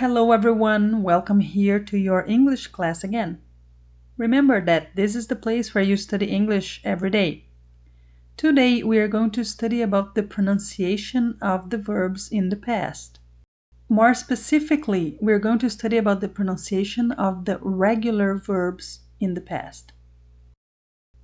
Hello everyone, welcome here to your English class again. Remember that this is the place where you study English every day. Today we are going to study about the pronunciation of the verbs in the past. More specifically, we're going to study about the pronunciation of the regular verbs in the past.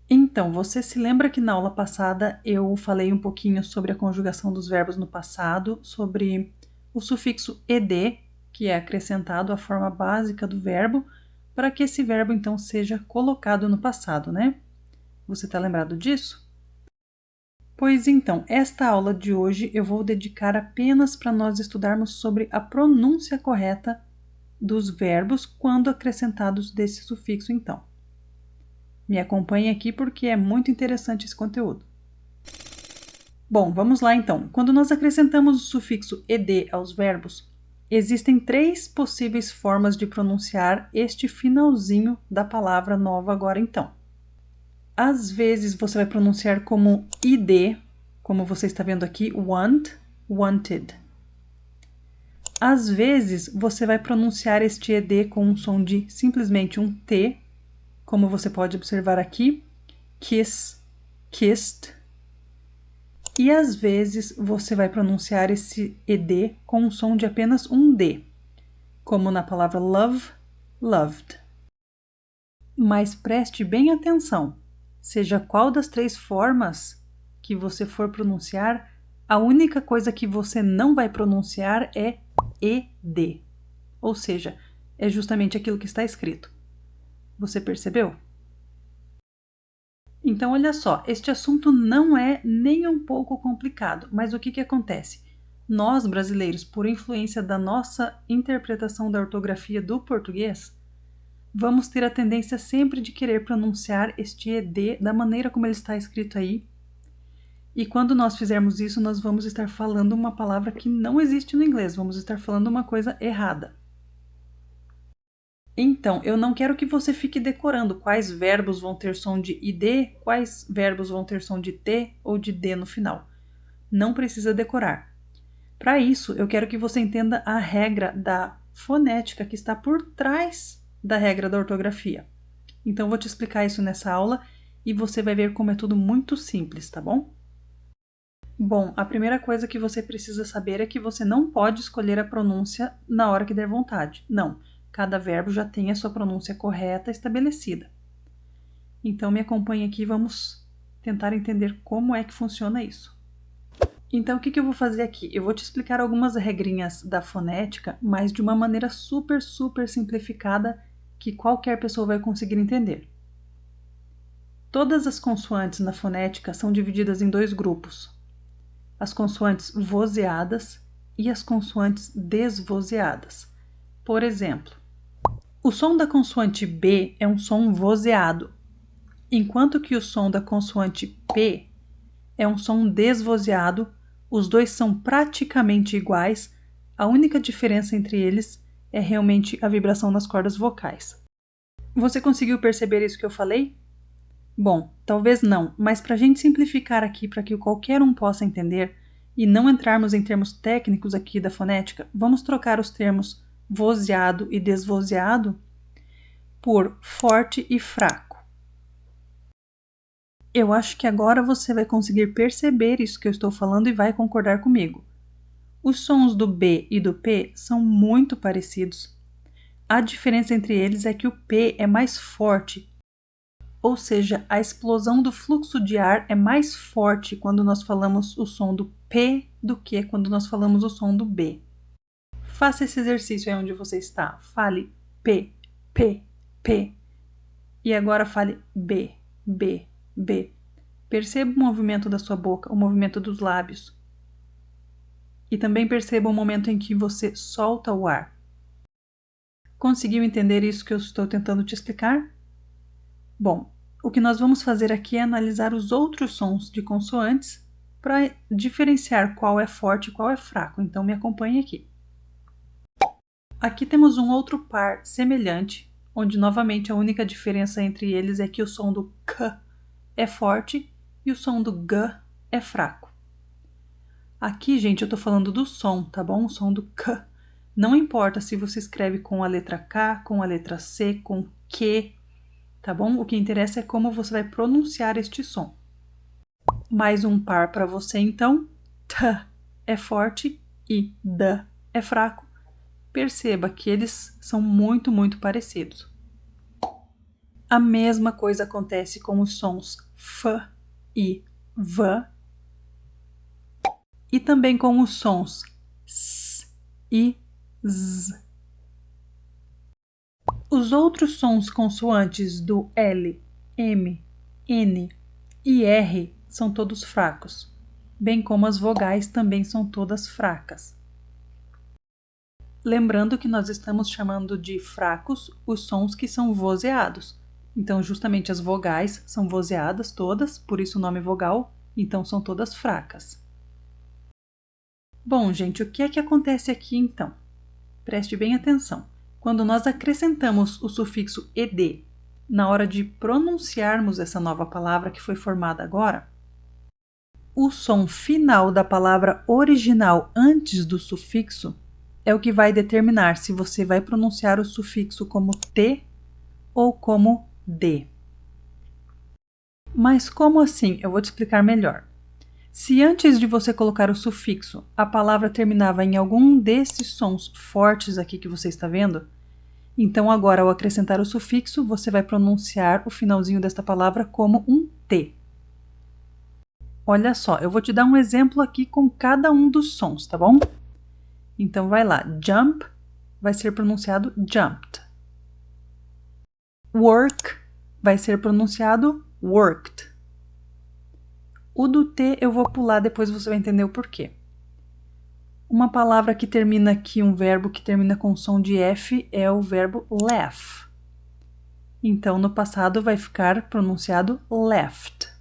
Então, você se lembra que na aula passada eu falei um pouquinho sobre a conjugação dos verbos no passado, sobre o sufixo ed, que é acrescentado à forma básica do verbo, para que esse verbo então seja colocado no passado, né? Você está lembrado disso? Pois então, esta aula de hoje eu vou dedicar apenas para nós estudarmos sobre a pronúncia correta dos verbos quando acrescentados desse sufixo então. Me acompanhe aqui porque é muito interessante esse conteúdo. Bom, vamos lá então. Quando nós acrescentamos o sufixo ed aos verbos, existem 3 possíveis formas de pronunciar este finalzinho da palavra nova agora então. Às vezes você vai pronunciar como id, como você está vendo aqui, want, wanted. Às vezes você vai pronunciar este ed com um som de simplesmente um T, como você pode observar aqui, kiss, kissed. E às vezes você vai pronunciar esse ed com um som de apenas um D, como na palavra love, loved. Mas preste bem atenção, seja qual das 3 formas que você for pronunciar, a única coisa que você não vai pronunciar é ed, ou seja, é justamente aquilo que está escrito. Você percebeu? Então, olha só, este assunto não é nem um pouco complicado, mas o que acontece? Nós, brasileiros, por influência da nossa interpretação da ortografia do português, vamos ter a tendência sempre de querer pronunciar este ed da maneira como ele está escrito aí. E quando nós fizermos isso, nós vamos estar falando uma palavra que não existe no inglês, vamos estar falando uma coisa errada. Então, eu não quero que você fique decorando quais verbos vão ter som de id, quais verbos vão ter som de t ou de d no final. Não precisa decorar. Para isso, eu quero que você entenda a regra da fonética que está por trás da regra da ortografia. Então, eu vou te explicar isso nessa aula e você vai ver como é tudo muito simples, tá bom? Bom, a primeira coisa que você precisa saber é que você não pode escolher a pronúncia na hora que der vontade. Não. Cada verbo já tem a sua pronúncia correta estabelecida. Então, me acompanhe aqui e vamos tentar entender como é que funciona isso. Então, o que eu vou fazer aqui? Eu vou te explicar algumas regrinhas da fonética, mas de uma maneira super simplificada que qualquer pessoa vai conseguir entender. Todas as consoantes na fonética são divididas em 2 grupos. As consoantes vozeadas e as consoantes desvozeadas. Por exemplo, o som da consoante B é um som vozeado, enquanto que o som da consoante P é um som desvozeado. Os dois são praticamente iguais, a única diferença entre eles é realmente a vibração nas cordas vocais. Você conseguiu perceber isso que eu falei? Bom, talvez não, mas para a gente simplificar aqui para que qualquer um possa entender e não entrarmos em termos técnicos aqui da fonética, vamos trocar os termos vozeado e desvozeado por forte e fraco. Eu acho que agora você vai conseguir perceber isso que eu estou falando e vai concordar comigo. Os sons do B e do P são muito parecidos. A diferença entre eles é que o P é mais forte, ou seja, a explosão do fluxo de ar é mais forte quando nós falamos o som do P do que quando nós falamos o som do B. Faça esse exercício aí onde você está. Fale P, P, P. E agora fale B, B, B. Perceba o movimento da sua boca, o movimento dos lábios. E também perceba o momento em que você solta o ar. Conseguiu entender isso que eu estou tentando te explicar? Bom, o que nós vamos fazer aqui é analisar os outros sons de consoantes para diferenciar qual é forte e qual é fraco. Então me acompanhe aqui. Aqui temos um outro par semelhante, onde novamente a única diferença entre eles é que o som do K é forte e o som do G é fraco. Aqui, gente, eu tô falando do som, tá bom? O som do K. Não importa se você escreve com a letra K, com a letra C, com Q, tá bom? O que interessa é como você vai pronunciar este som. Mais um par para você, então. T é forte e D é fraco. Perceba que eles são muito, muito parecidos. A mesma coisa acontece com os sons F e V e também com os sons S e Z. Os outros sons consoantes do L, M, N e R são todos fracos, bem como as vogais também são todas fracas. Lembrando que nós estamos chamando de fracos os sons que são vozeados. Então, justamente as vogais são vozeadas todas, por isso o nome vogal, então são todas fracas. Bom, gente, o que é que acontece aqui então? Preste bem atenção. Quando nós acrescentamos o sufixo ed na hora de pronunciarmos essa nova palavra que foi formada agora, o som final da palavra original antes do sufixo é o que vai determinar se você vai pronunciar o sufixo como T ou como D. Mas como assim? Eu vou te explicar melhor. Se antes de você colocar o sufixo, a palavra terminava em algum desses sons fortes aqui que você está vendo, então agora ao acrescentar o sufixo, você vai pronunciar o finalzinho desta palavra como um T. Olha só, eu vou te dar um exemplo aqui com cada um dos sons, tá bom? Então vai lá, jump vai ser pronunciado jumped. Work vai ser pronunciado worked. O do T eu vou pular, depois você vai entender o porquê. Uma palavra que termina aqui, um verbo que termina com som de F é o verbo laugh. Então, no passado vai ficar pronunciado left.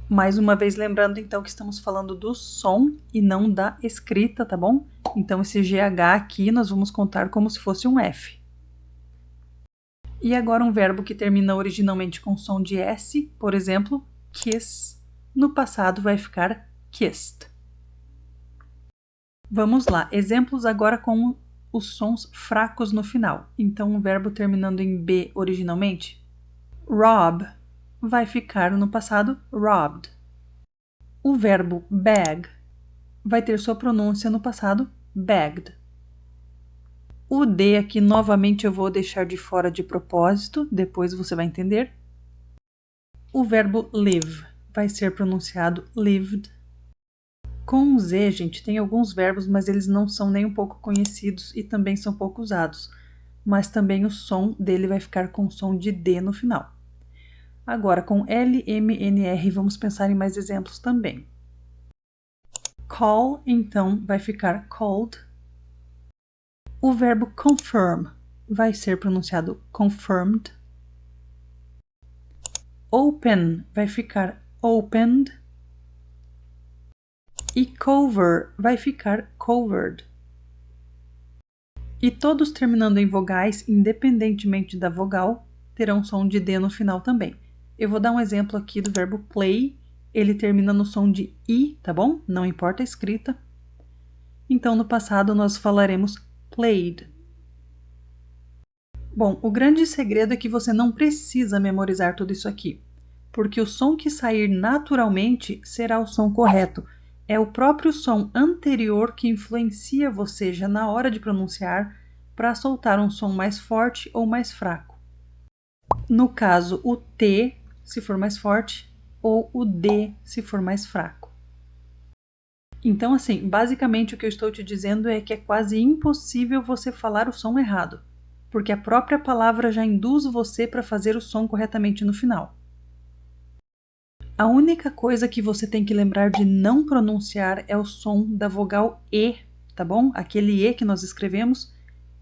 Mais uma vez, lembrando então que estamos falando do som e não da escrita, tá bom? Então, esse GH aqui nós vamos contar como se fosse um F. E agora um verbo que termina originalmente com som de S, por exemplo, kiss. No passado vai ficar kissed. Vamos lá, exemplos agora com os sons fracos no final. Então, um verbo terminando em B originalmente, rob, vai ficar no passado robbed. O verbo bag vai ter sua pronúncia no passado bagged. O D aqui novamente eu vou deixar de fora de propósito, depois você vai entender. O verbo live vai ser pronunciado lived. Com Z, gente, tem alguns verbos, mas eles não são nem um pouco conhecidos e também são pouco usados. Mas também o som dele vai ficar com som de D no final. Agora, com L, M, N, R, vamos pensar em mais exemplos também. Call, então, vai ficar called. O verbo confirm vai ser pronunciado confirmed. Open vai ficar opened. E cover vai ficar covered. E todos terminando em vogais, independentemente da vogal, terão som de D no final também. Eu vou dar um exemplo aqui do verbo play. Ele termina no som de I, tá bom? Não importa a escrita. Então, no passado, nós falaremos played. Bom, o grande segredo é que você não precisa memorizar tudo isso aqui, porque o som que sair naturalmente será o som correto. É o próprio som anterior que influencia você já na hora de pronunciar para soltar um som mais forte ou mais fraco. No caso, o T, se for mais forte, ou o D, se for mais fraco. Então, assim, basicamente o que eu estou te dizendo é que é quase impossível você falar o som errado, porque a própria palavra já induz você para fazer o som corretamente no final. A única coisa que você tem que lembrar de não pronunciar é o som da vogal E, tá bom? Aquele E que nós escrevemos,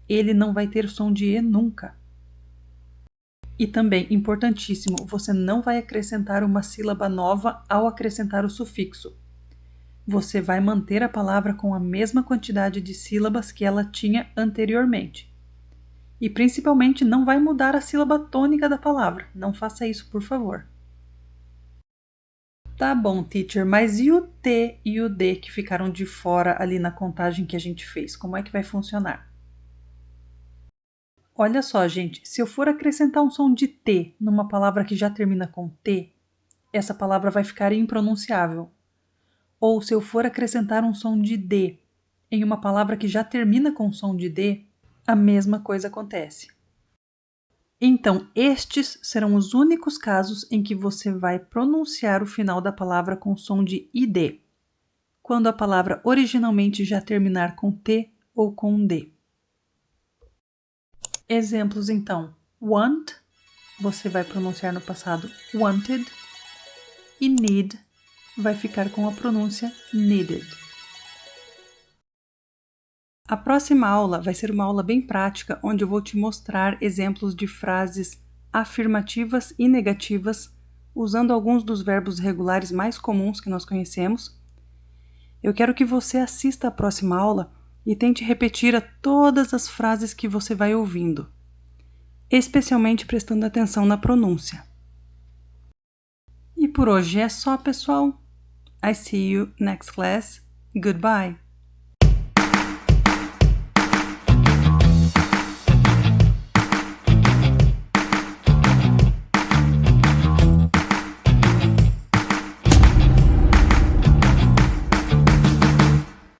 ele não vai ter som de E nunca. E também, importantíssimo, você não vai acrescentar uma sílaba nova ao acrescentar o sufixo. Você vai manter a palavra com a mesma quantidade de sílabas que ela tinha anteriormente. E principalmente não vai mudar a sílaba tônica da palavra. Não faça isso, por favor. Tá bom, teacher, mas e o T e o D que ficaram de fora ali na contagem que a gente fez? Como é que vai funcionar? Olha só, gente, se eu for acrescentar um som de T numa palavra que já termina com T, essa palavra vai ficar impronunciável. Ou se eu for acrescentar um som de D em uma palavra que já termina com som de D, a mesma coisa acontece. Então, estes serão os únicos casos em que você vai pronunciar o final da palavra com som de ID, quando a palavra originalmente já terminar com T ou com D. Exemplos, então. Want, você vai pronunciar no passado wanted, e need vai ficar com a pronúncia needed. A próxima aula vai ser uma aula bem prática, onde eu vou te mostrar exemplos de frases afirmativas e negativas, usando alguns dos verbos regulares mais comuns que nós conhecemos. Eu quero que você assista à próxima aula e tente repetir todas as frases que você vai ouvindo, especialmente prestando atenção na pronúncia. E por hoje é só, pessoal. I see you next class. Goodbye.